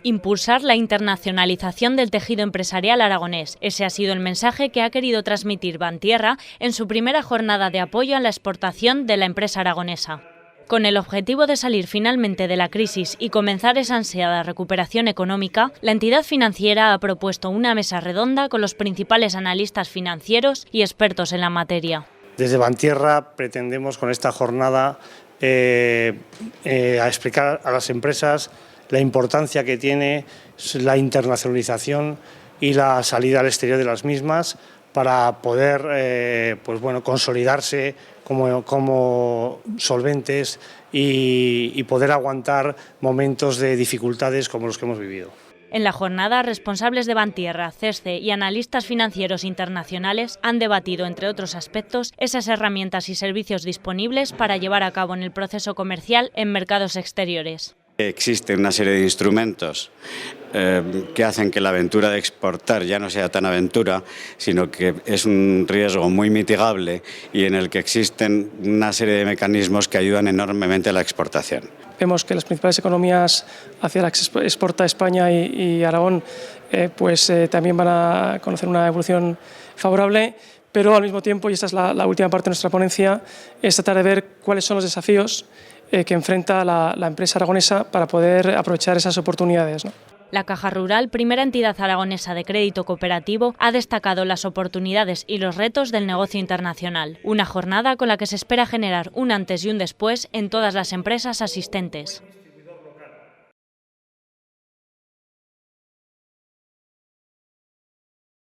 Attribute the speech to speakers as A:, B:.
A: Impulsar la internacionalización del tejido empresarial aragonés. Ese ha sido el mensaje que ha querido transmitir Bantierra en su primera jornada de apoyo a la exportación de la empresa aragonesa. Con el objetivo de salir finalmente de la crisis y comenzar esa ansiada recuperación económica, la entidad financiera ha propuesto una mesa redonda con los principales analistas financieros y expertos en la materia.
B: Desde Bantierra pretendemos con esta jornada explicar a las empresas la importancia que tiene la internacionalización y la salida al exterior de las mismas para poder consolidarse como solventes y poder aguantar momentos de dificultades como los que hemos vivido.
A: En la jornada, responsables de Bantierra, CESCE y analistas financieros internacionales han debatido, entre otros aspectos, esas herramientas y servicios disponibles para llevar a cabo en el proceso comercial en mercados exteriores.
C: Existe una serie de instrumentos que hacen que la aventura de exportar ya no sea tan aventura, sino que es un riesgo muy mitigable y en el que existen una serie de mecanismos que ayudan enormemente a la exportación.
D: Vemos que las principales economías hacia las que exporta España y Aragón también van a conocer una evolución favorable, pero al mismo tiempo, y esta es la última parte de nuestra ponencia, es tratar de ver cuáles son los desafíos que enfrenta la empresa aragonesa para poder aprovechar esas oportunidades, ¿no?
A: La Caja Rural, primera entidad aragonesa de crédito cooperativo, ha destacado las oportunidades y los retos del negocio internacional. Una jornada con la que se espera generar un antes y un después en todas las empresas asistentes.